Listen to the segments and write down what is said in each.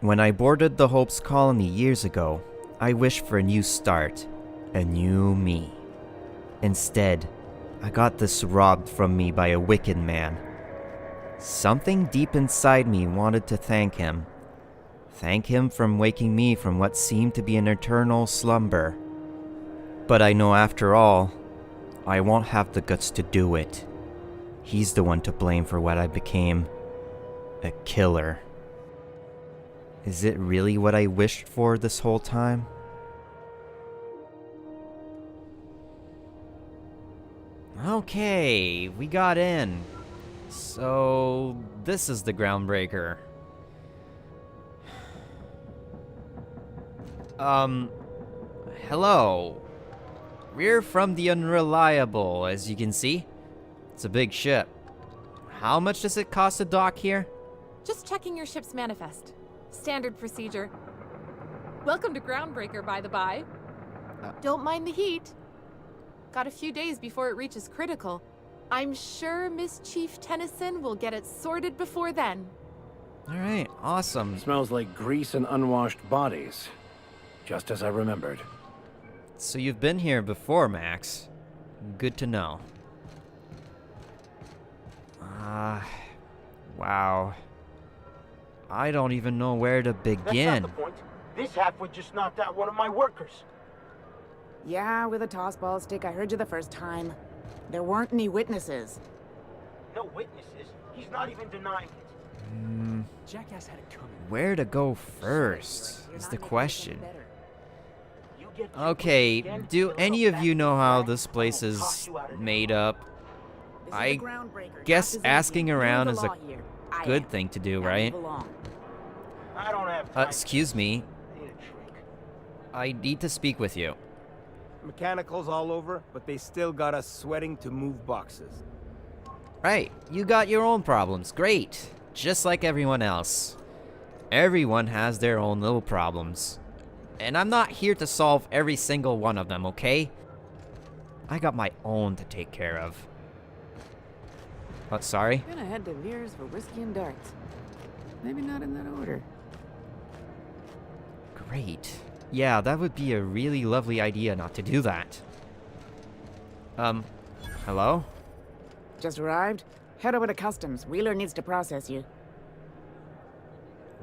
When I boarded the Hope's colony years ago, I wished for a new start, a new me. Instead, I got this robbed from me by a wicked man. Something deep inside me wanted to thank him. Thank him from waking me from what seemed to be an eternal slumber. But I know after all, I won't have the guts to do it. He's the one to blame for what I became. A killer. Is it really what I wished for this whole time? Okay, we got in. So, this is the Groundbreaker. Hello. We're from the Unreliable, as you can see. It's a big ship. How much does it cost to dock here? Just checking your ship's manifest. Standard procedure. Welcome to Groundbreaker, by the by. Don't mind the heat. Got a few days before it reaches critical. I'm sure Miss Chief Tennyson will get it sorted before then. Alright, awesome. Smells like grease and unwashed bodies. Just as I remembered. So you've been here before, Max. Good to know. Wow. I don't even know where to begin. That's not the point. This halfwit just knocked out one of my workers. Yeah, with a tossball stick. I heard you the first time. There weren't any witnesses. No witnesses. He's not even denying it. Jackass had it coming. Where to go first is the question. You get Okay, again, do the any little of you know how bastard this place will toss is you out of made up? This is I the Groundbreaker. guess Not asking Byzantium. around You're is the a law here. I good am. thing to do, Now right? move along. I don't have time. Excuse me. I need a drink. I need to speak with you. Mechanicals all over, but they still got us sweating to move boxes. Right, you got your own problems. Great. Just like everyone else. Everyone has their own little problems. And I'm not here to solve every single one of them, okay? I got my own to take care of. Oh, sorry? Gonna head to Veers for whiskey and darts. Maybe not in that order. Great. Yeah, that would be a really lovely idea not to do that. Hello? Just arrived? Head over to customs. Wheeler needs to process you.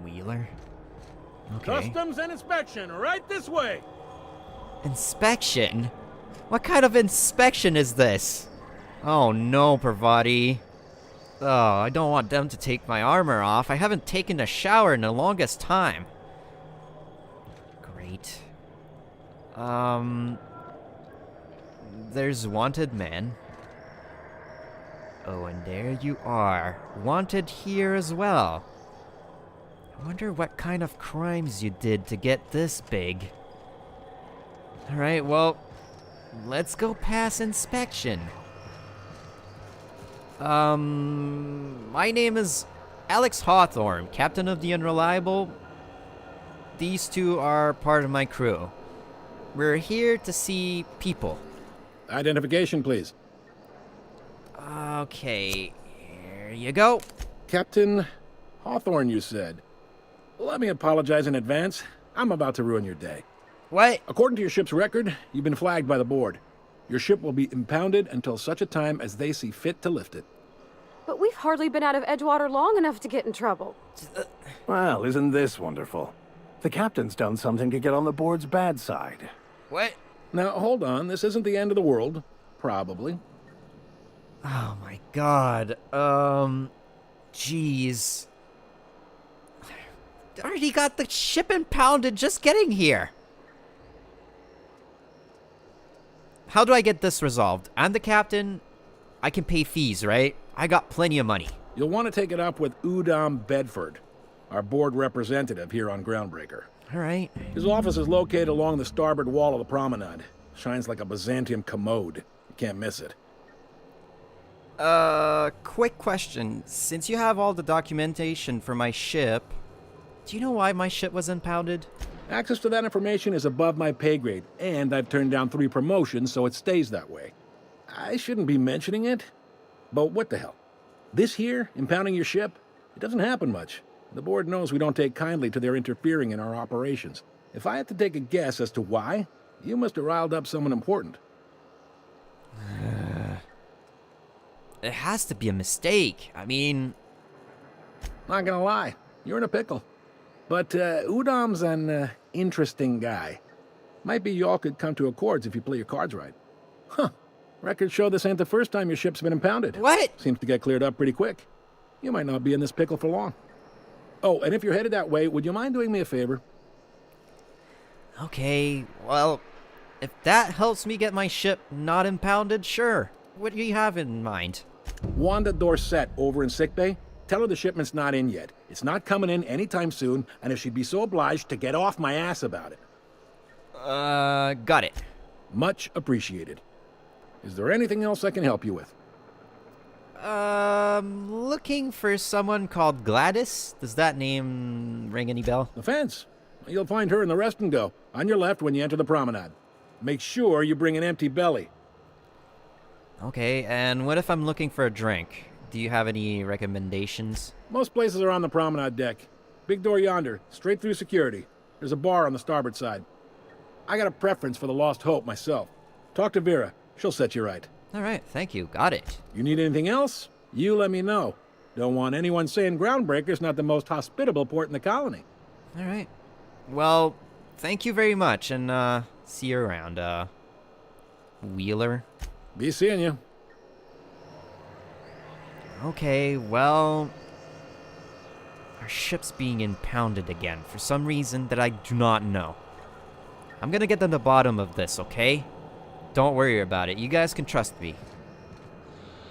Wheeler? Okay. Customs and inspection, right this way. Inspection? What kind of inspection is this? Oh no, Parvati. Oh, I don't want them to take my armor off. I haven't taken a shower in the longest time. Great. There's wanted men. Oh, and there you are. Wanted here as well. I wonder what kind of crimes you did to get this big. Alright, well, let's go pass inspection. My name is Alex Hawthorne, captain of the Unreliable. These two are part of my crew. We're here to see people. Identification, please. Okay, here you go. Captain Hawthorne, you said. Let me apologize in advance. I'm about to ruin your day. What? According to your ship's record, you've been flagged by the board. Your ship will be impounded until such a time as they see fit to lift it. But we've hardly been out of Edgewater long enough to get in trouble. Well, isn't this wonderful? The captain's done something to get on the board's bad side. What? Now, hold on. This isn't the end of the world. Probably. Oh my god. Jeez. Already got the ship impounded just getting here. How do I get this resolved? I'm the captain. I can pay fees, right? I got plenty of money. You'll want to take it up with Udom Bedford, our board representative here on Groundbreaker. All right. His office is located along the starboard wall of the promenade. Shines like a Byzantium commode. You can't miss it. Quick question. Since you have all the documentation for my ship, do you know why my ship was impounded? Access to that information is above my pay grade, and I've turned down 3 promotions, so it stays that way. I shouldn't be mentioning it, but what the hell? This here, impounding your ship, it doesn't happen much. The board knows we don't take kindly to their interfering in our operations. If I had to take a guess as to why, you must have riled up someone important. It has to be a mistake. I mean... Not gonna lie, you're in a pickle. But Udam's an interesting guy. Might be y'all could come to accords if you play your cards right. Huh. Records show this ain't the first time your ship's been impounded. What? Seems to get cleared up pretty quick. You might not be in this pickle for long. Oh, and if you're headed that way, would you mind doing me a favor? Okay, well, if that helps me get my ship not impounded, sure. What do you have in mind? Wanda Dorset over in sickbay. Tell her the shipment's not in yet. It's not coming in anytime soon, and if she'd be so obliged to get off my ass about it. Got it. Much appreciated. Is there anything else I can help you with? Looking for someone called Gladys. Does that name ring any bell? The fence. You'll find her in the rest and go, on your left when you enter the promenade. Make sure you bring an empty belly. Okay, and what if I'm looking for a drink? Do you have any recommendations? Most places are on the promenade deck. Big door yonder, straight through security. There's a bar on the starboard side. I got a preference for the Lost Hope myself. Talk to Vera. She'll set you right. All right, thank you. Got it. You need anything else? You let me know. Don't want anyone saying Groundbreaker's not the most hospitable port in the colony. All right. Well, thank you very much, and see you around, Wheeler. Be seeing you. Okay, well... Our ship's being impounded again for some reason that I do not know. I'm gonna get to the bottom of this, okay? Don't worry about it. You guys can trust me.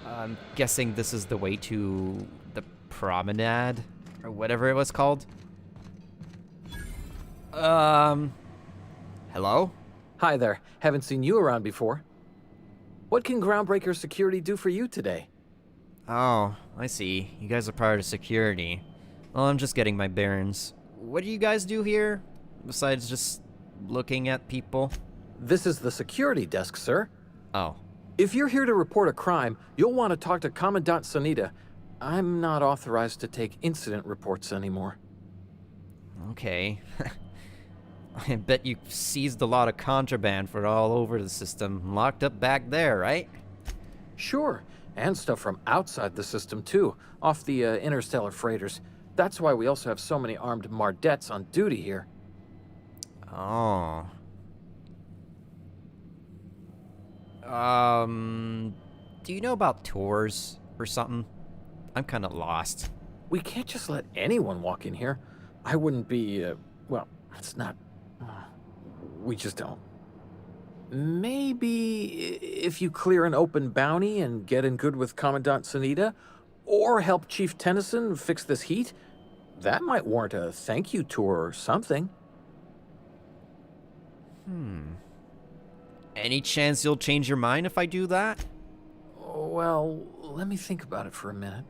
I'm guessing this is the way to the promenade, or whatever it was called. Hello? Hi there. Haven't seen you around before. What can Groundbreaker Security do for you today? Oh, I see. You guys are part of security. Well, I'm just getting my bearings. What do you guys do here, besides just looking at people? This is the security desk, sir. Oh. If you're here to report a crime, you'll want to talk to Commandant Sanita. I'm not authorized to take incident reports anymore. Okay. I bet you seized a lot of contraband for all over the system, locked up back there, right? Sure, and stuff from outside the system too, off the interstellar freighters. That's why we also have so many armed Mardettes on duty here. Oh. Do you know about tours or something? I'm kind of lost. We can't just let anyone walk in here. I wouldn't be, well, it's not... we just don't. Maybe if you clear an open bounty and get in good with Commandant Sanita, or help Chief Tennyson fix this heat, that might warrant a thank you tour or something. Any chance you'll change your mind if I do that? Well, let me think about it for a minute.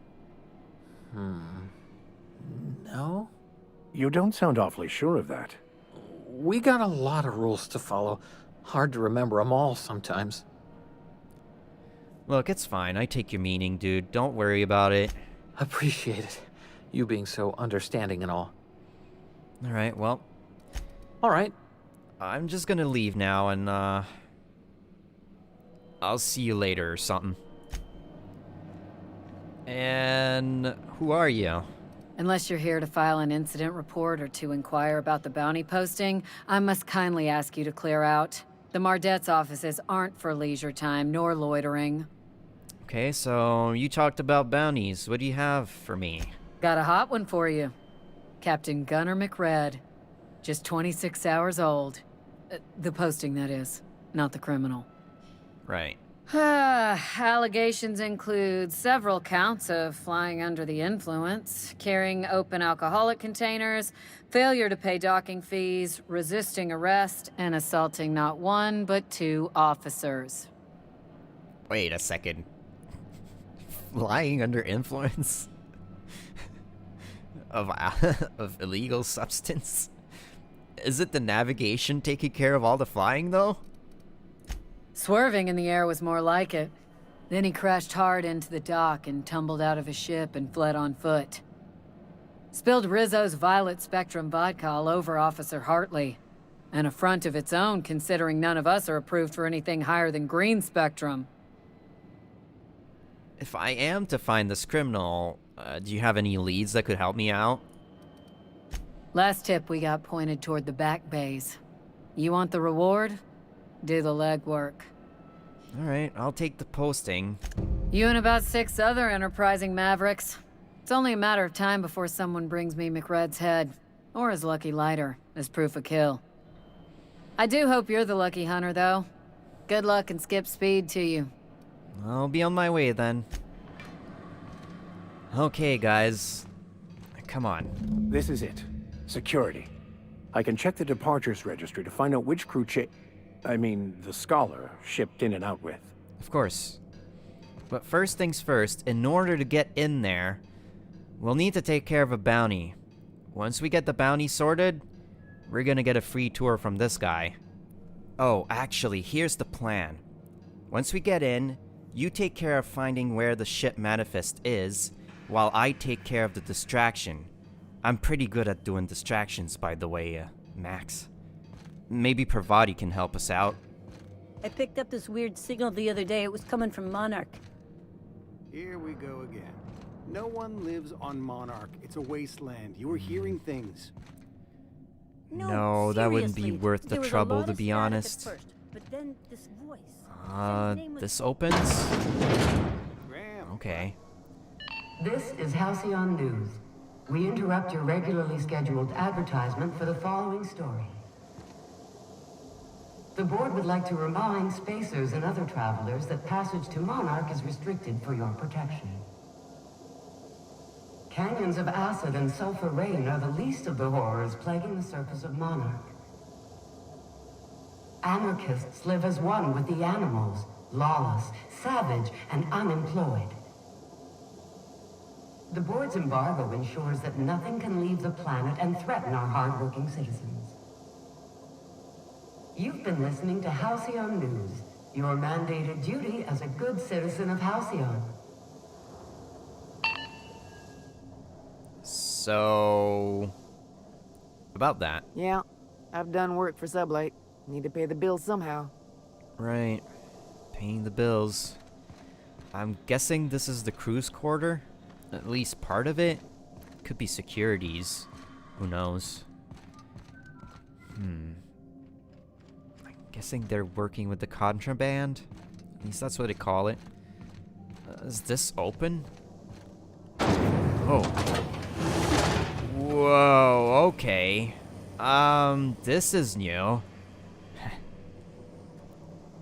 No? You don't sound awfully sure of that. We got a lot of rules to follow. Hard to remember them all sometimes. Look, it's fine. I take your meaning, dude. Don't worry about it. Appreciate it. You being so understanding and all. Alright, well, All right. I'm just gonna leave now and, I'll see you later or something. And who are you? Unless you're here to file an incident report or to inquire about the bounty posting, I must kindly ask you to clear out. The Mardette's offices aren't for leisure time nor loitering. Okay, so you talked about bounties. What do you have for me? Got a hot one for you. Captain Gunnar McRed. Just 26 hours old. The posting, that is, not the criminal. Right. Allegations include several counts of flying under the influence, carrying open alcoholic containers, failure to pay docking fees, resisting arrest, and assaulting not one but two officers. Wait a second. Flying under influence? of illegal substance? Is it the navigation taking care of all the flying, though? Swerving in the air was more like it. Then he crashed hard into the dock and tumbled out of his ship and fled on foot. Spilled Rizzo's Violet Spectrum vodka all over Officer Hartley. An affront of its own, considering none of us are approved for anything higher than green spectrum. If I am to find this criminal, do you have any leads that could help me out? Last tip we got pointed toward the back bays. You want the reward? Do the legwork. Alright, I'll take the posting. You and about 6 other enterprising mavericks. It's only a matter of time before someone brings me McRed's head, or his lucky lighter, as proof of kill. I do hope you're the lucky hunter, though. Good luck and skip speed to you. I'll be on my way then. Okay, guys. Come on. This is it. Security. I can check the departures registry to find out which crew the Scholar shipped in and out with. Of course. But first things first, in order to get in there, we'll need to take care of a bounty. Once we get the bounty sorted, we're gonna get a free tour from this guy. Oh, actually, here's the plan. Once we get in, you take care of finding where the ship manifest is, while I take care of the distraction. I'm pretty good at doing distractions, by the way, Max. Maybe Parvati can help us out. I picked up this weird signal the other day. It was coming from Monarch. Here we go again. No one lives on Monarch. It's a wasteland. You were hearing things. No, that wouldn't be worth the trouble, to be honest. First, but then this voice. This opens? Okay. This is Halcyon News. We interrupt your regularly scheduled advertisement for the following story. The board would like to remind spacers and other travelers that passage to Monarch is restricted for your protection. Canyons of acid and sulfur rain are the least of the horrors plaguing the surface of Monarch. Anarchists live as one with the animals, lawless, savage, and unemployed. The board's embargo ensures that nothing can leave the planet and threaten our hard-working citizens. You've been listening to Halcyon News, your mandated duty as a good citizen of Halcyon. So... about that. Yeah, I've done work for Sublight. Need to pay the bills somehow. Right. Paying the bills. I'm guessing this is the crew's quarter? At least part of it? Could be securities. Who knows? I'm guessing they're working with the contraband? At least that's what they call it. Is this open? Oh. Whoa, okay. This is new.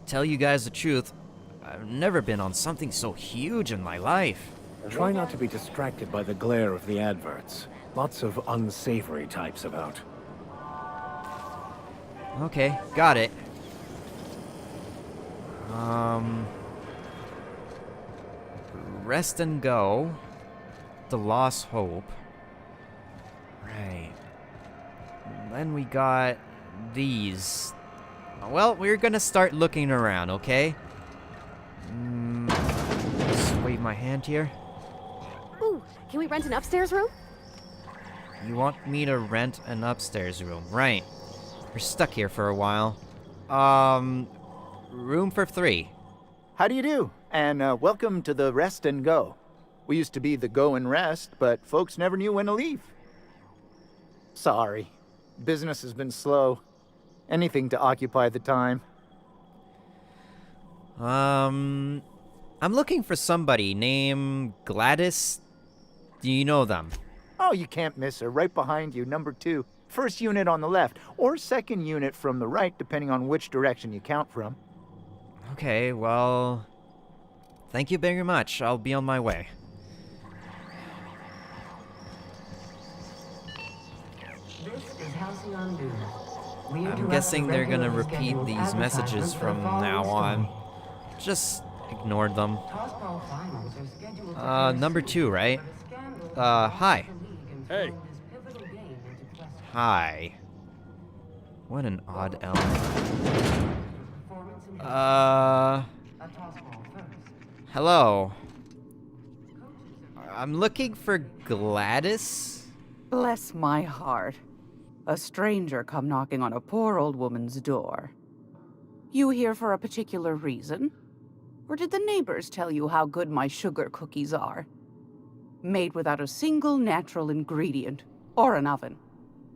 Tell you guys the truth, I've never been on something so huge in my life. Try not to be distracted by the glare of the adverts. Lots of unsavory types about. Okay, got it. Rest and Go. The Lost Hope. Right. Then we got these. Well, we're gonna start looking around, okay? Just wave my hand here. Ooh, can we rent an upstairs room? You want me to rent an upstairs room, right? We're stuck here for a while. Room for 3. How do you do? And welcome to the Rest and Go. We used to be the Go and Rest, but folks never knew when to leave. Sorry. Business has been slow. Anything to occupy the time. I'm looking for somebody named Gladys. Do you know them? Oh, you can't miss her. Right behind you, number 2. First unit on the left, or second unit from the right, depending on which direction you count from. Okay, well... thank you very much. I'll be on my way. This is Halcyon News. I'm guessing they're gonna repeat these messages from now on. Just ignore them. Number 2, right? Hi. Hey. Hi. What an odd element. Hello. I'm looking for Gladys. Bless my heart. A stranger come knocking on a poor old woman's door. You here for a particular reason? Or did the neighbors tell you how good my sugar cookies are? Made without a single natural ingredient, or an oven.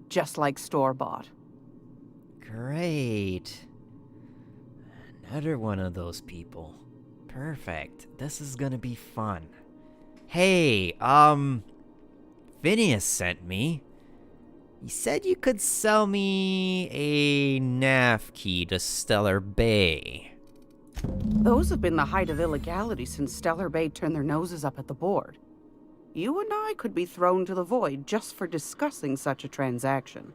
Just like store-bought. Great. Another one of those people. Perfect. This is gonna be fun. Hey, Phineas sent me. He said you could sell me a nav key to Stellar Bay. Those have been the height of illegality since Stellar Bay turned their noses up at the board. You and I could be thrown to the void just for discussing such a transaction.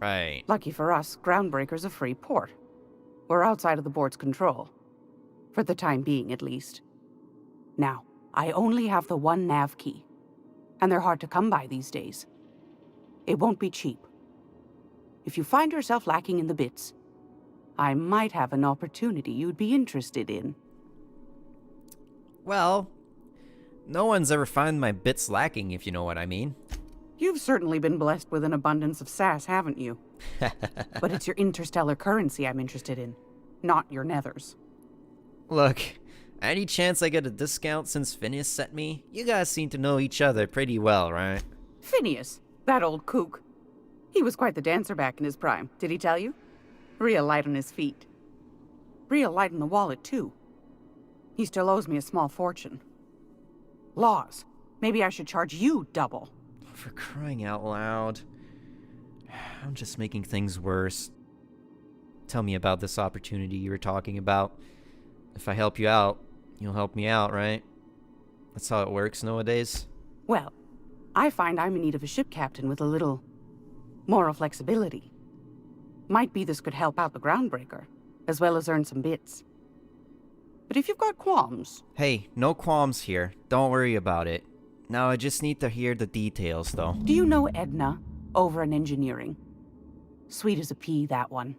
Right. Lucky for us, Groundbreaker's a free port. We're outside of the board's control. For the time being, at least. Now, I only have the one nav key. And they're hard to come by these days. It won't be cheap. If you find yourself lacking in the bits, I might have an opportunity you'd be interested in. Well, no one's ever found my bits lacking, if you know what I mean. You've certainly been blessed with an abundance of sass, haven't you? But it's your interstellar currency I'm interested in, not your nethers. Look, any chance I get a discount since Phineas sent me? You guys seem to know each other pretty well, right? Phineas, that old kook. He was quite the dancer back in his prime, did he tell you? Real light on his feet. Real light in the wallet, too. He still owes me a small fortune. Laws. Maybe I should charge you double. For crying out loud. I'm just making things worse. Tell me about this opportunity you were talking about. If I help you out, you'll help me out, right? That's how it works nowadays. Well, I find I'm in need of a ship captain with a little moral flexibility. Might be this could help out the Groundbreaker, as well as earn some bits. But if you've got qualms... Hey, no qualms here. Don't worry about it. Now I just need to hear the details, though. Do you know Edna, over in engineering? Sweet as a pea, that one.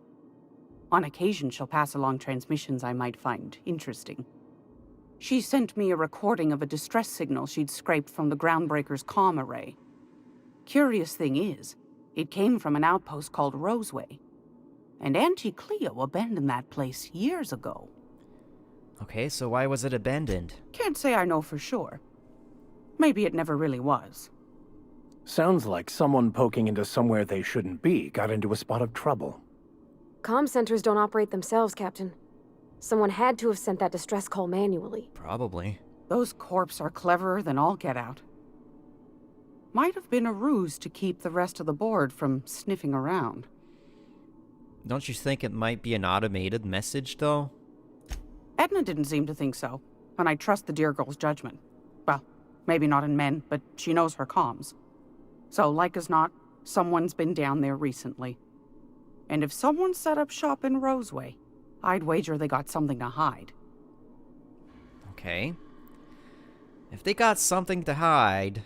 On occasion, she'll pass along transmissions I might find interesting. She sent me a recording of a distress signal she'd scraped from the Groundbreaker's comm array. Curious thing is, it came from an outpost called Roseway. And Auntie Cleo abandoned that place years ago. Okay, so why was it abandoned? Can't say I know for sure. Maybe it never really was. Sounds like someone poking into somewhere they shouldn't be got into a spot of trouble. Comm centers don't operate themselves, Captain. Someone had to have sent that distress call manually. Probably. Those corps are cleverer than all get out. Might have been a ruse to keep the rest of the board from sniffing around. Don't you think it might be an automated message, though? Edna didn't seem to think so, and I trust the dear girl's judgment. Well, maybe not in men, but she knows her comms. So, like as not, someone's been down there recently. And if someone set up shop in Roseway, I'd wager they got something to hide. Okay. If they got something to hide,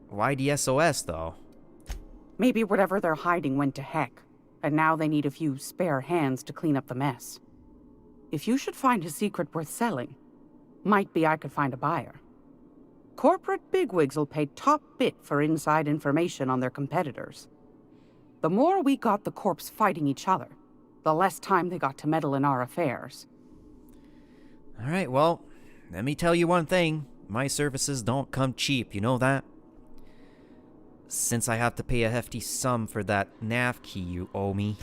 why the SOS, though? Maybe whatever they're hiding went to heck, and now they need a few spare hands to clean up the mess. If you should find a secret worth selling, might be I could find a buyer. Corporate bigwigs will pay top bit for inside information on their competitors. The more we got the corps fighting each other, the less time they got to meddle in our affairs. Alright, well, let me tell you one thing. My services don't come cheap, you know that? Since I have to pay a hefty sum for that nav key you owe me.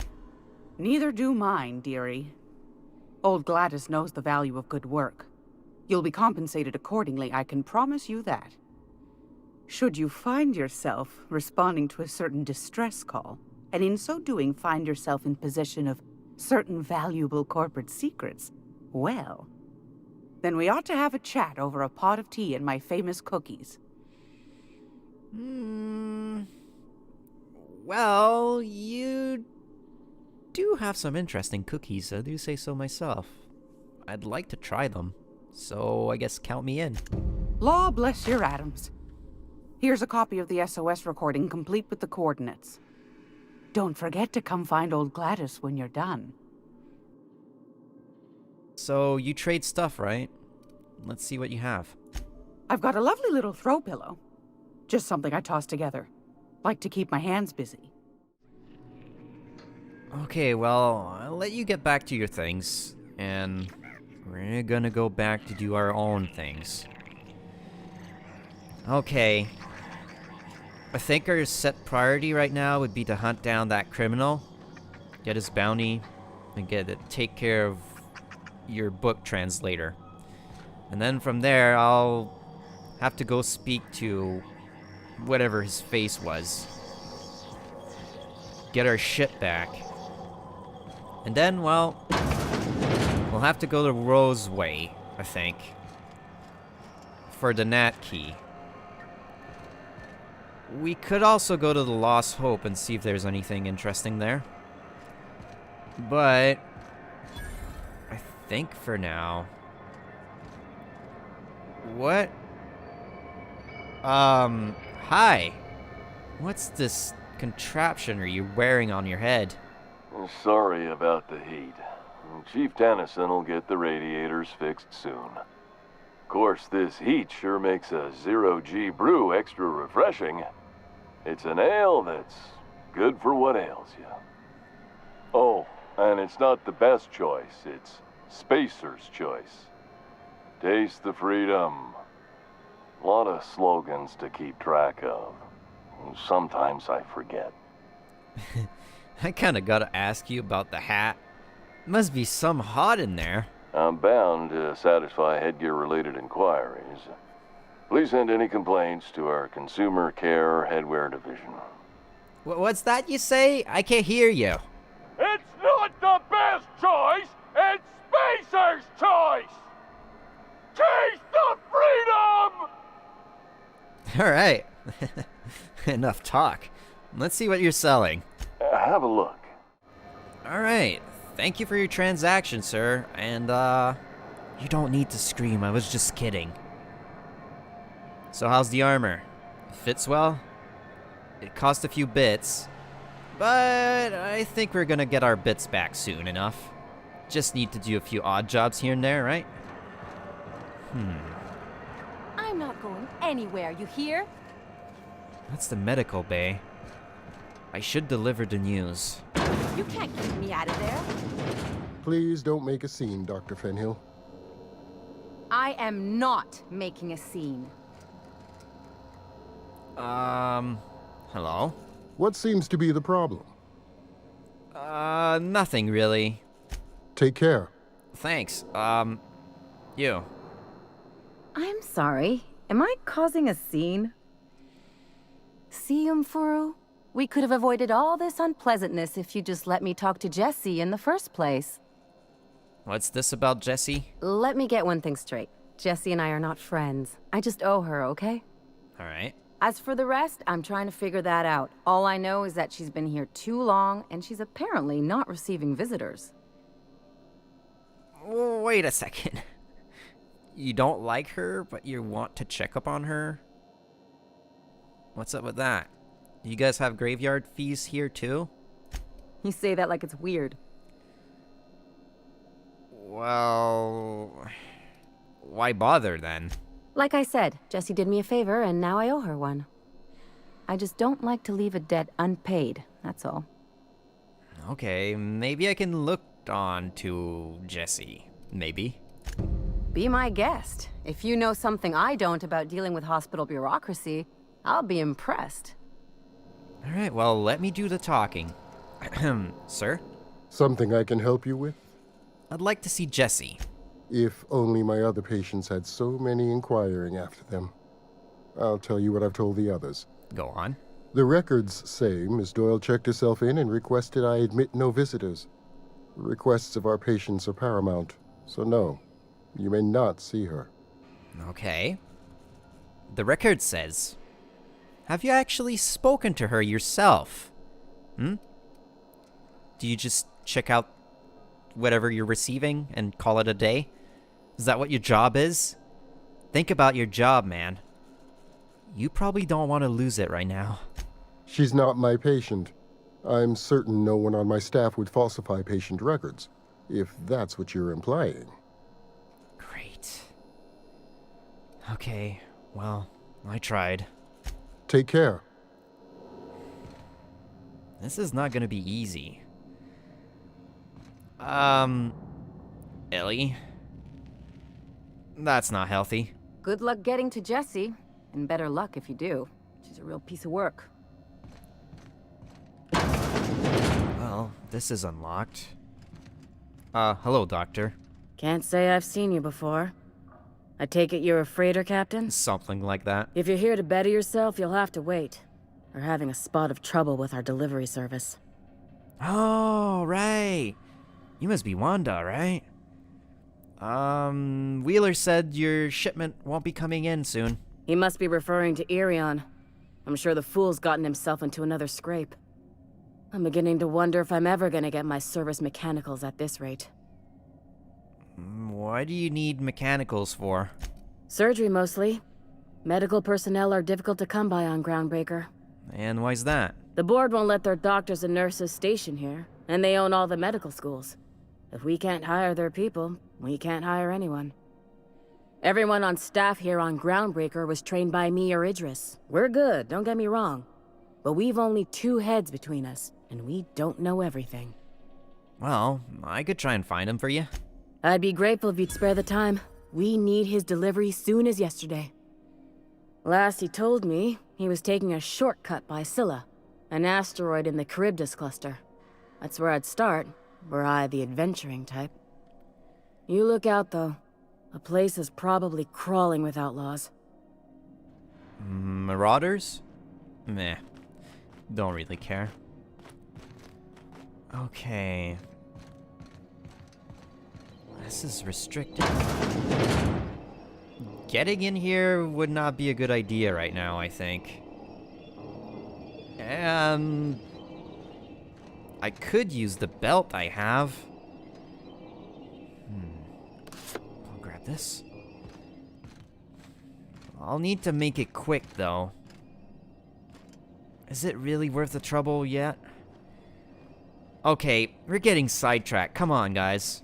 Neither do mine, dearie. Old Gladys knows the value of good work. You'll be compensated accordingly, I can promise you that. Should you find yourself responding to a certain distress call, and in so doing find yourself in possession of certain valuable corporate secrets, well, then we ought to have a chat over a pot of tea and my famous cookies. Well, you do have some interesting cookies, I do say so myself. I'd like to try them, so I guess count me in. Law bless your atoms. Here's a copy of the SOS recording complete with the coordinates. Don't forget to come find old Gladys when you're done. So, you trade stuff, right? Let's see what you have. I've got a lovely little throw pillow. Just something I tossed together. Like to keep my hands busy. Okay, well, I'll let you get back to your things, and we're gonna go back to do our own things. Okay. I think our set priority right now would be to hunt down that criminal, get his bounty, and take care of your book translator. And then from there, I'll have to go speak to whatever his face was. Get our ship back. And then, well, we'll have to go to Roseway, I think, for the Nat Key. We could also go to the Lost Hope and see if there's anything interesting there. But I think for now... What? Hi. What's this contraption are you wearing on your head? Sorry about the heat. Chief Tennyson will get the radiators fixed soon. Of course, this heat sure makes a zero-G brew extra refreshing. It's an ale that's good for what ails you. Oh, and it's not the best choice. It's Spacer's choice. Taste the freedom. A lot of slogans to keep track of. Sometimes I forget. I kinda gotta ask you about the hat. Must be some hot in there. I'm bound to satisfy headgear-related inquiries. Please send any complaints to our Consumer Care Headwear Division. What's that you say? I can't hear you. It's not the best choice, it's Spacer's choice! Taste the freedom! Alright. Enough talk. Let's see what you're selling. Have a look. Alright. Thank you for your transaction, sir. And, you don't need to scream. I was just kidding. So how's the armor? Fits well? It cost a few bits. But I think we're gonna get our bits back soon enough. Just need to do a few odd jobs here and there, right? I'm not going anywhere, you hear? That's the medical bay. I should deliver the news. You can't keep me out of there. Please don't make a scene, Dr. Fenhill. I am not making a scene. Hello? What seems to be the problem? Nothing really. Take care. Thanks. You. I'm sorry. Am I causing a scene? See, Umfuru? We could have avoided all this unpleasantness if you just let me talk to Jessie in the first place. What's this about Jessie? Let me get one thing straight. Jessie and I are not friends. I just owe her, okay? Alright. As for the rest, I'm trying to figure that out. All I know is that she's been here too long, and she's apparently not receiving visitors. Wait a second. You don't like her, but you want to check up on her? What's up with that? You guys have graveyard fees here too? You say that like it's weird. Well... why bother then? Like I said, Jessie did me a favor, and now I owe her one. I just don't like to leave a debt unpaid, that's all. Okay, maybe I can look on to Jessie. Maybe. Be my guest. If you know something I don't about dealing with hospital bureaucracy, I'll be impressed. Alright, well, let me do the talking. Sir? Something I can help you with? I'd like to see Jessie. If only my other patients had so many inquiring after them. I'll tell you what I've told the others. Go on. The records say Miss Doyle checked herself in and requested I admit no visitors. The requests of our patients are paramount, so no, you may not see her. Okay. The record says... Have you actually spoken to her yourself? Do you just check out whatever you're receiving and call it a day? Is that what your job is? Think about your job, man. You probably don't want to lose it right now. She's not my patient. I'm certain no one on my staff would falsify patient records, if that's what you're implying. Great. Okay, well, I tried. Take care. This is not gonna be easy. Ellie? That's not healthy. Good luck getting to Jessie, and better luck if you do. She's a real piece of work. Well, this is unlocked. Hello, Doctor. Can't say I've seen you before. I take it you're a freighter captain? Something like that. If you're here to better yourself, you'll have to wait. We're having a spot of trouble with our delivery service. Oh, right. You must be Wanda, right? Wheeler said your shipment won't be coming in soon. He must be referring to Irion. I'm sure the fool's gotten himself into another scrape. I'm beginning to wonder if I'm ever gonna get my service mechanicals at this rate. Why do you need mechanicals for? Surgery, mostly. Medical personnel are difficult to come by on Groundbreaker. And why's that? The board won't let their doctors and nurses station here, and they own all the medical schools. If we can't hire their people, we can't hire anyone. Everyone on staff here on Groundbreaker was trained by me or Idris. We're good, don't get me wrong. But we've only 2 heads between us, and we don't know everything. Well, I could try and find him for you. I'd be grateful if you'd spare the time. We need his delivery soon as yesterday. Last he told me, he was taking a shortcut by Scylla, an asteroid in the Charybdis cluster. That's where I'd start, were I the adventuring type. You look out, though. The place is probably crawling with outlaws. Marauders? Meh. Don't really care. Okay. This is restricted. Getting in here would not be a good idea right now, I think. I could use the belt I have. I'll grab this. I'll need to make it quick, though. Is it really worth the trouble yet? Okay, we're getting sidetracked. Come on, guys.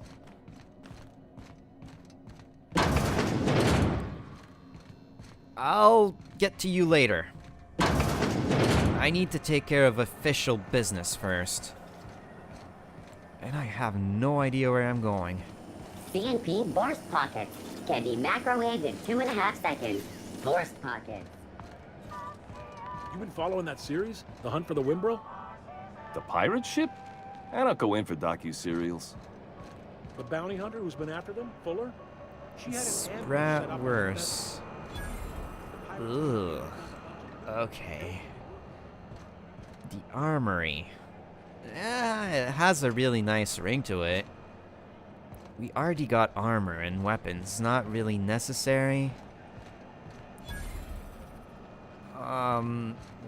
I'll get to you later. I need to take care of official business first. And I have no idea where I'm going. CNP burst pockets can be macrowaved in 2.5 seconds. Burst pockets. You been following that series? The Hunt for the Wimbro? The pirate ship? I don't go in for docu-serials. The bounty hunter who's been after them? Fuller? She had an Rat worse. Ugh. Okay. The armory. It has a really nice ring to it. We already got armor and weapons, not really necessary.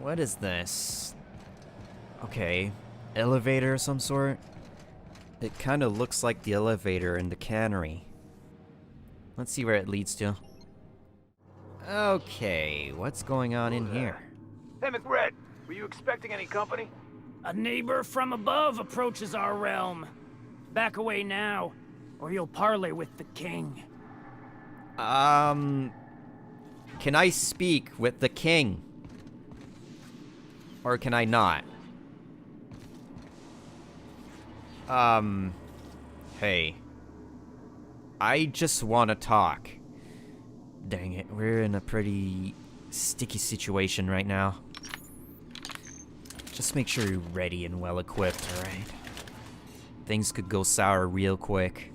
What is this? Okay, elevator of some sort? It kind of looks like the elevator in the cannery. Let's see where it leads to. Okay, what's going on in here? Hey, McRed, were you expecting any company? A neighbor from above approaches our realm. Back away now, or you'll parley with the king. Can I speak with the king? Or can I not? Hey. I just want to talk. Dang it, we're in a pretty sticky situation right now. Just make sure you're ready and well equipped, alright? Things could go sour real quick.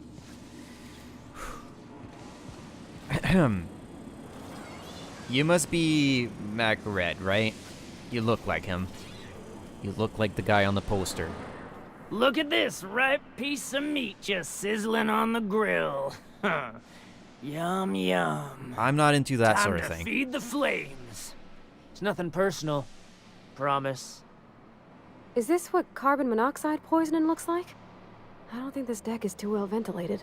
You must be MacRed, right? You look like him. You look like the guy on the poster. Look at this ripe piece of meat just sizzling on the grill. Yum, yum. I'm not into that Time sort of to thing. feed the flames. It's nothing personal. Promise. Is this what carbon monoxide poisoning looks like? I don't think this deck is too well ventilated.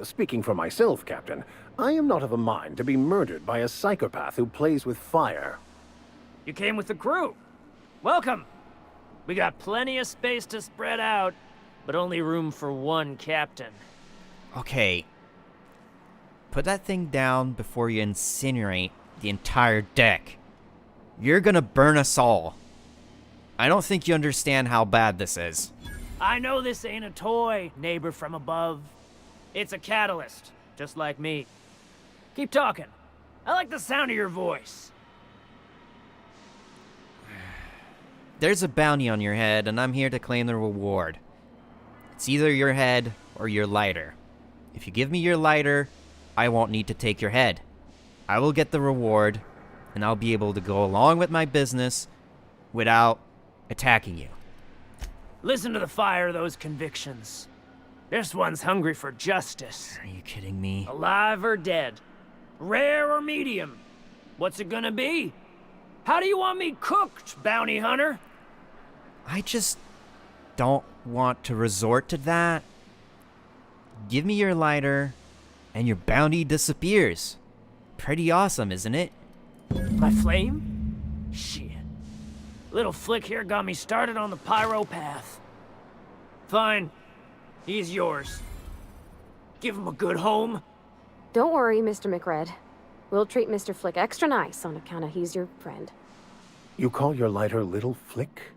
Speaking for myself, Captain, I am not of a mind to be murdered by a psychopath who plays with fire. You came with the crew. Welcome. We got plenty of space to spread out, but only room for one captain. Okay. Put that thing down before you incinerate the entire deck. You're gonna burn us all. I don't think you understand how bad this is. I know this ain't a toy, neighbor from above. It's a catalyst, just like me. Keep talking. I like the sound of your voice. There's a bounty on your head, and I'm here to claim the reward. It's either your head or your lighter. If you give me your lighter, I won't need to take your head. I will get the reward, and I'll be able to go along with my business without attacking you. Listen to the fire of those convictions. This one's hungry for justice. Are you kidding me? Alive or dead? Rare or medium? What's it gonna be? How do you want me cooked, bounty hunter? I just don't want to resort to that. Give me your lighter, and your bounty disappears. Pretty awesome, isn't it? My flame? Shit. Little Flick here got me started on the pyro path. Fine. He's yours. Give him a good home. Don't worry, Mr. McRed. We'll treat Mr. Flick extra nice on account of he's your friend. You call your lighter Little Flick?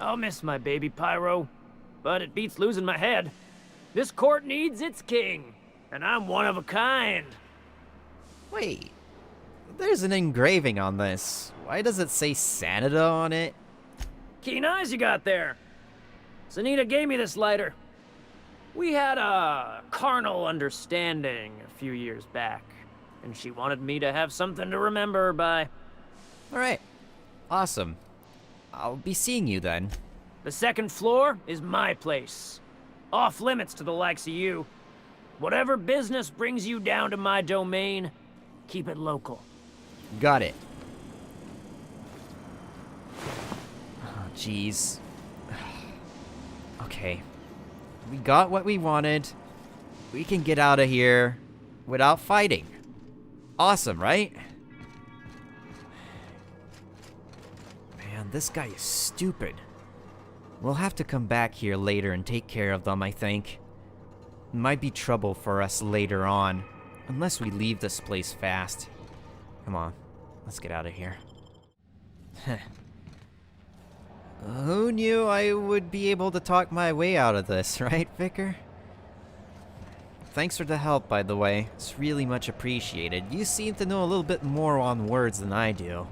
I'll miss my baby pyro, but it beats losing my head. This court needs its king, and I'm one of a kind. Wait, there's an engraving on this. Why does it say Sanada on it? Keen eyes you got there. Sanita gave me this lighter. We had a carnal understanding a few years back, and she wanted me to have something to remember her by. Alright, awesome. I'll be seeing you then. The second floor is my place. Off limits to the likes of you. Whatever business brings you down to my domain, keep it local. Got it. Oh, jeez. Okay. We got what we wanted. We can get out of here without fighting. Awesome, right? Man, this guy is stupid. We'll have to come back here later and take care of them, I think. It might be trouble for us later on, unless we leave this place fast. Come on, let's get out of here. Who knew I would be able to talk my way out of this, right, Vicar? Thanks for the help, by the way. It's really much appreciated. You seem to know a little bit more on words than I do.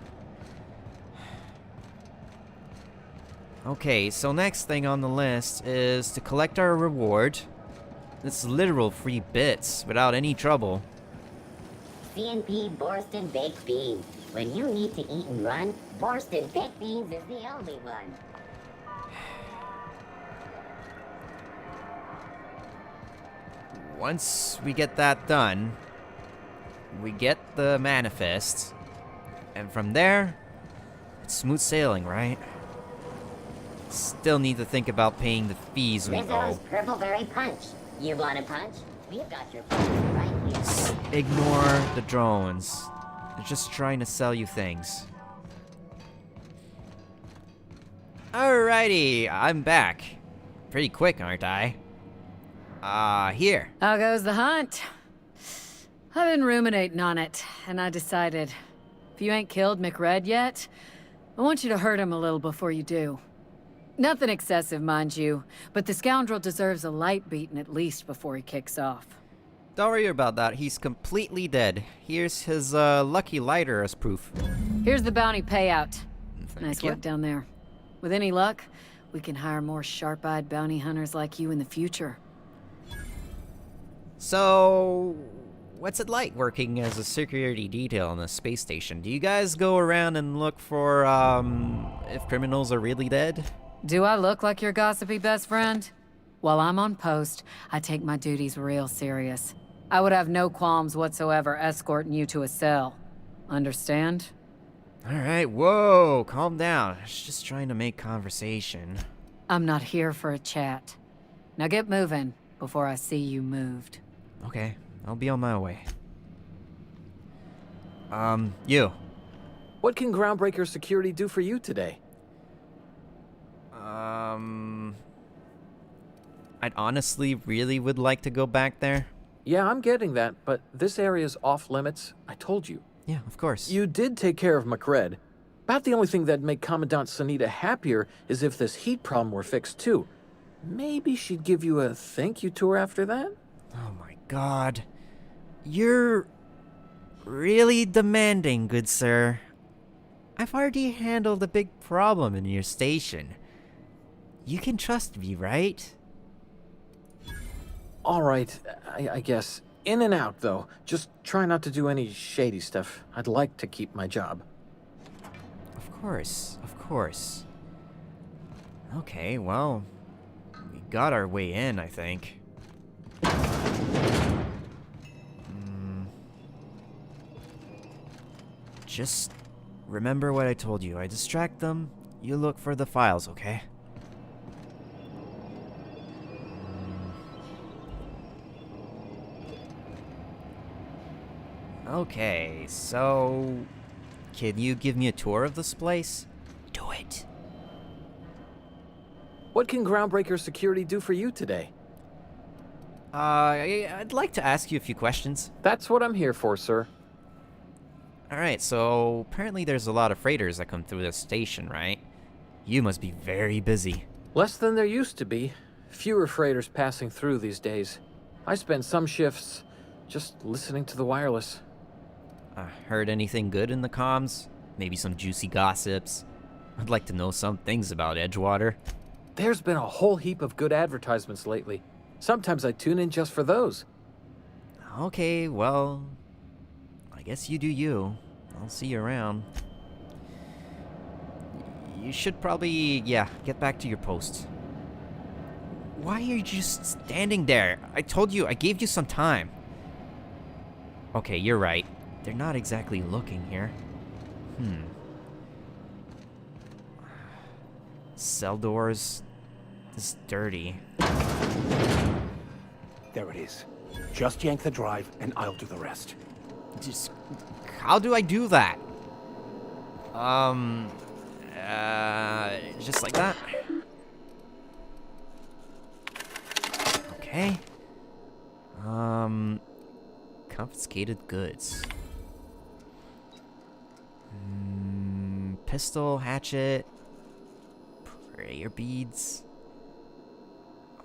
Okay, so next thing on the list is to collect our reward. It's literal free bits, without any trouble. CNP Borston Baked Beans. When you need to eat and run, Borston Baked Beans is the only one. Once we get that done, we get the manifest, and from there, it's smooth sailing, right? Still need to think about paying the fees we owe. Purpleberry Punch. You want a punch? We've got your punch right here. Ignore the drones. They're just trying to sell you things. Alrighty, I'm back. Pretty quick, aren't I? Here. How goes the hunt? I've been ruminating on it, and I decided, if you ain't killed McRed yet, I want you to hurt him a little before you do. Nothing excessive, mind you, but the scoundrel deserves a light beating at least before he kicks off. Don't worry about that, he's completely dead. Here's his, lucky lighter as proof. Here's the bounty payout. Nice you. work down there. With any luck, we can hire more sharp-eyed bounty hunters like you in the future. So, what's it like working as a security detail on a space station? Do you guys go around and look for, if criminals are really dead? Do I look like your gossipy best friend? While I'm on post, I take my duties real serious. I would have no qualms whatsoever escorting you to a cell. Understand? Alright, whoa, calm down. I was just trying to make conversation. I'm not here for a chat. Now get moving before I see you moved. Okay, I'll be on my way. You. What can Groundbreaker security do for you today? I'd honestly really would like to go back there. Yeah, I'm getting that, but this area's off limits. I told you. Yeah, of course. You did take care of McRed. About the only thing that'd make Commandant Sunita happier is if this heat problem were fixed too. Maybe she'd give you a thank you tour after that? Oh my god. You're really demanding, good sir. I've already handled a big problem in your station. You can trust me, right? Alright, I guess. In and out, though. Just try not to do any shady stuff. I'd like to keep my job. Of course, of course. Okay, well, we got our way in, I think. Just remember what I told you. I distract them, you look for the files, okay? Okay, so... can you give me a tour of this place? Do it. What can Groundbreaker security do for you today? I'd like to ask you a few questions. That's what I'm here for, sir. Alright, so apparently there's a lot of freighters that come through this station, right? You must be very busy. Less than there used to be. Fewer freighters passing through these days. I spend some shifts just listening to the wireless. Heard anything good in the comms? Maybe some juicy gossips? I'd like to know some things about Edgewater. There's been a whole heap of good advertisements lately. Sometimes I tune in just for those. Okay, well... I guess you do you. I'll see you around. You should probably, get back to your post. Why are you just standing there? I told you, I gave you some time. Okay, you're right. They're not exactly looking here. Cell doors. This is dirty. There it is. Just yank the drive, and I'll do the rest. Just... how do I do that? Just like that? Okay. Confiscated goods. Pistol, hatchet, prayer beads.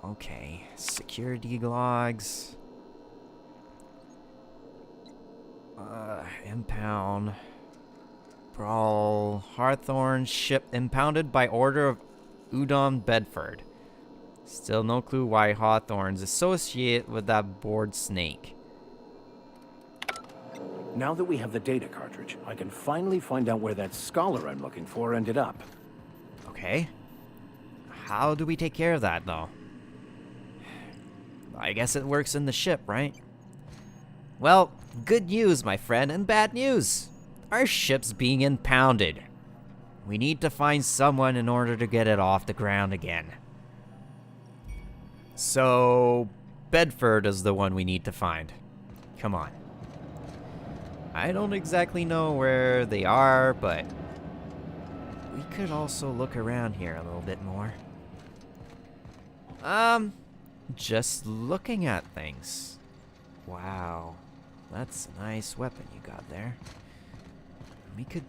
Okay, security logs. Impound. Brawl. Hawthorne ship impounded by order of Udon Bedford. Still no clue why Hawthorne's associated with that bored snake. Now that we have the data cartridge, I can finally find out where that scholar I'm looking for ended up. Okay. How do we take care of that, though? I guess it works in the ship, right? Well, good news, my friend, and bad news. Our ship's being impounded. We need to find someone in order to get it off the ground again. So, Bedford is the one we need to find. Come on. I don't exactly know where they are, but we could also look around here a little bit more. Just looking at things. Wow, that's a nice weapon you got there. We could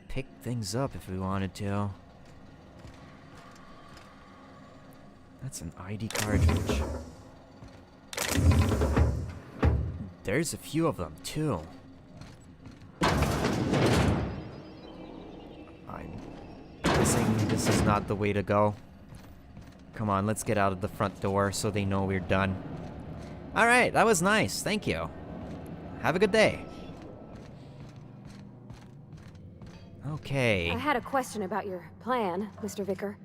pick things up if we wanted to. That's an ID cartridge. There's a few of them, too. I'm guessing this is not the way to go. Come on, let's get out of the front door so they know we're done. Alright, that was nice. Thank you. Have a good day. Okay. I had a question about your plan, Mr. Vicker.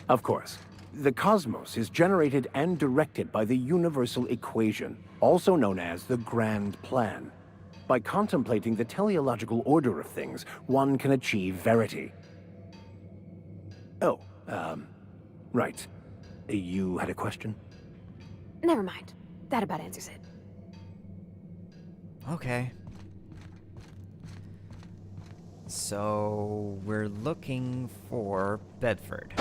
Of course. The cosmos is generated and directed by the universal equation, also known as the Grand Plan. By contemplating the teleological order of things, one can achieve verity. Oh, right. You had a question? Never mind. That about answers it. Okay. So, we're looking for Bedford.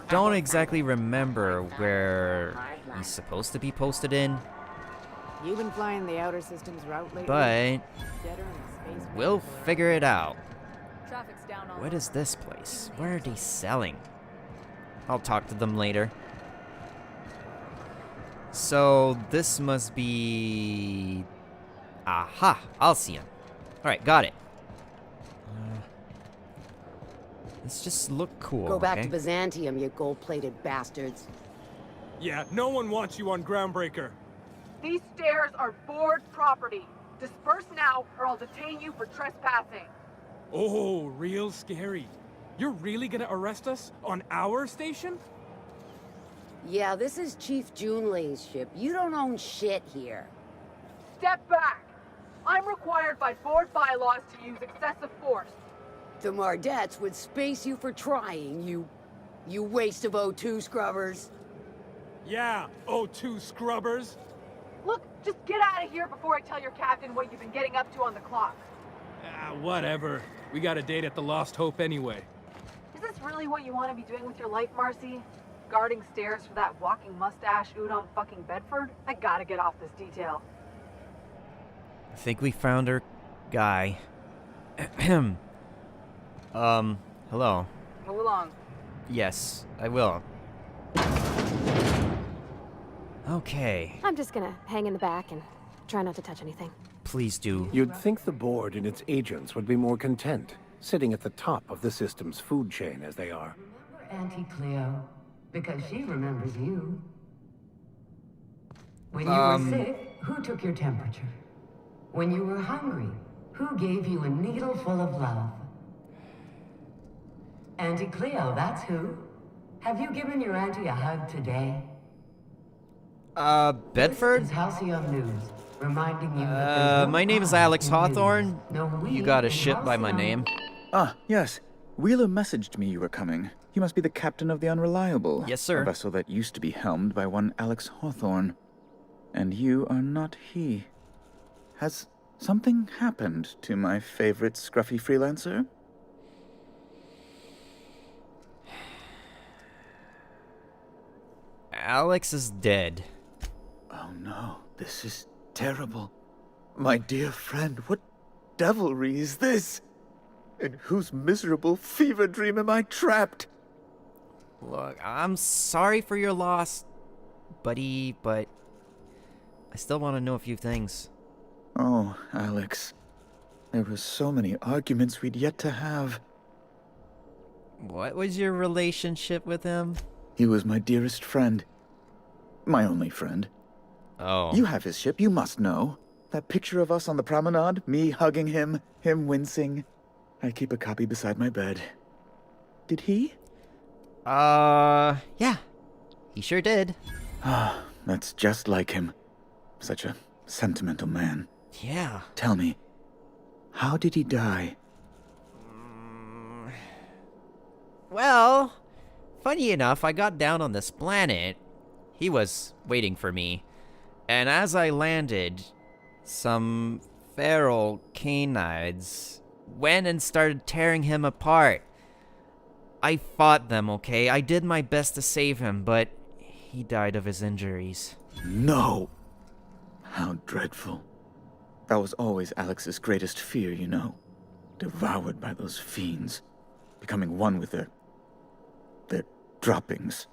Don't exactly remember where he's supposed to be posted in. You been flying the outer systems route lately? But Deader in the space we'll figure it out. Traffic's down all What is this place? Where are they selling? I'll talk to them later. So this must be... Aha! Halcyon. Alright, got it. Let's just look cool, Go back okay? to Byzantium, you gold-plated bastards. Yeah, no one wants you on Groundbreaker. These stairs are board property. Disperse now, or I'll detain you for trespassing. Oh, real scary. You're really gonna arrest us on our station? Yeah, this is Chief Junlei's ship. You don't own shit here. Step back. I'm required by board bylaws to use excessive force. The Mardettes would space you for trying, you waste of O2 scrubbers. Yeah, O2 scrubbers. Look, just get out of here before I tell your captain what you've been getting up to on the clock. Whatever. We got a date at the Lost Hope anyway. Is this really what you want to be doing with your life, Marcy? Guarding stairs for that walking mustache Udon fucking Bedford? I gotta get off this detail. I think we found our guy. Hello. Move along. Yes, I will. Okay. I'm just gonna hang in the back and try not to touch anything. Please do. You'd think the board and its agents would be more content, sitting at the top of the system's food chain as they are. Auntie Cleo, because she remembers you. When you were sick, who took your temperature? When you were hungry, who gave you a needle full of love? Auntie Cleo, that's who. Have you given your auntie a hug today? Bedford? This is Halcyon News, reminding you that there's no my name is harm Alex in Hawthorne. news. No, we You got a in ship by my Halcyon- name. Ah, yes. Wheeler messaged me you were coming. You must be the captain of the Unreliable. Yes, sir. A vessel that used to be helmed by one Alex Hawthorne. And you are not he. Has something happened to my favorite scruffy freelancer? Alex is dead. Oh no, this is terrible. My dear friend, what devilry is this? In whose miserable fever dream am I trapped? Look, I'm sorry for your loss, buddy, but I still want to know a few things. Oh, Alex. There were so many arguments we'd yet to have. What was your relationship with him? He was my dearest friend. My only friend. Oh. You have his ship, you must know. That picture of us on the promenade, me hugging him wincing. I keep a copy beside my bed. Did he? Yeah. He sure did. Ah, that's just like him. Such a sentimental man. Yeah. Tell me, how did he die? Well, funny enough, I got down on this planet. He was waiting for me. And as I landed, some feral canids went and started tearing him apart. I fought them, okay? I did my best to save him, but he died of his injuries. No! How dreadful. That was always Alex's greatest fear, you know. Devoured by those fiends. Becoming one with their droppings.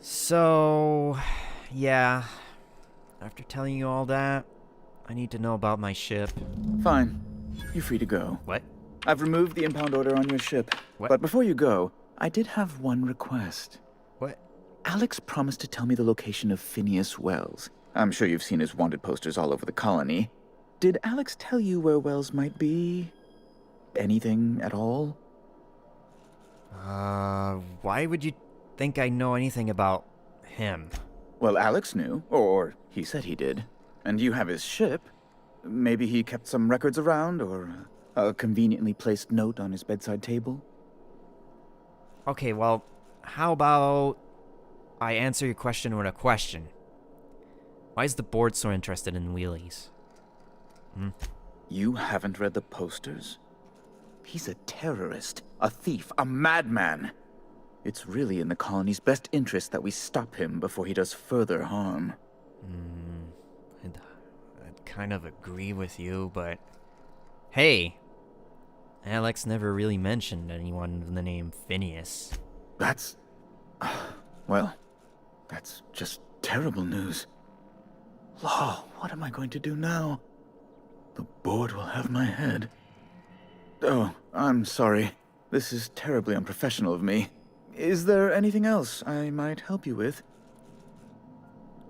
So, yeah. After telling you all that, I need to know about my ship. Fine. You're free to go. What? I've removed the impound order on your ship. What? But before you go, I did have one request. What? Alex promised to tell me the location of Phineas Wells. I'm sure you've seen his wanted posters all over the colony. Did Alex tell you where Wells might be? Anything at all? Why would you think I know anything about him? Well, Alex knew, or he said he did. And you have his ship. Maybe he kept some records around, or a conveniently placed note on his bedside table? Okay, well, how about I answer your question with a question? Why is the board so interested in wheelies? You haven't read the posters? He's a terrorist, a thief, a madman. It's really in the colony's best interest that we stop him before he does further harm. I'd kind of agree with you, but... Hey! Alex never really mentioned anyone with the name Phineas. That's... Well, that's just terrible news. Law, what am I going to do now? The board will have my head. Oh, I'm sorry. This is terribly unprofessional of me. Is there anything else I might help you with?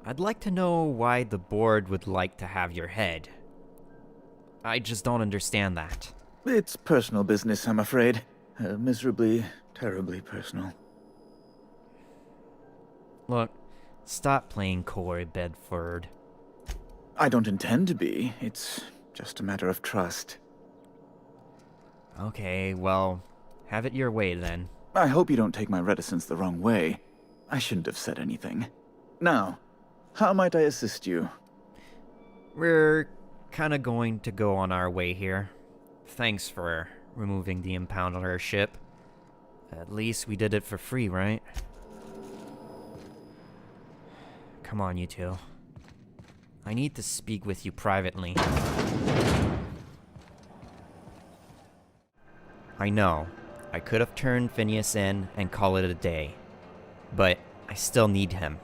I'd like to know why the board would like to have your head. I just don't understand that. It's personal business, I'm afraid. Miserably, terribly personal. Look, stop playing coy, Bedford. I don't intend to be. It's just a matter of trust. Okay, well, have it your way then. I hope you don't take my reticence the wrong way. I shouldn't have said anything. Now, how might I assist you? We're kinda going to go on our way here. Thanks for removing the impound on our ship. At least we did it for free, right? Come on, you two. I need to speak with you privately. I know, I could have turned Phineas in and call it a day. But I still need him.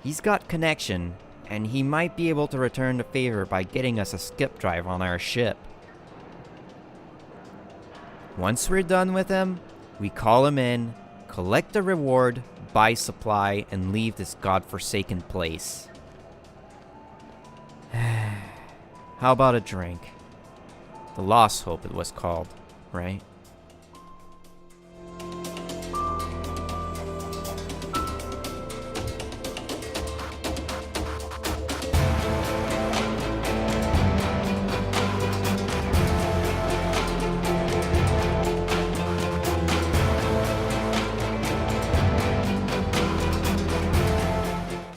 He's got connection, and he might be able to return the favor by getting us a skip drive on our ship. Once we're done with him, we call him in, collect the reward, buy supply, and leave this godforsaken place. How about a drink? The Lost Hope it was called, right?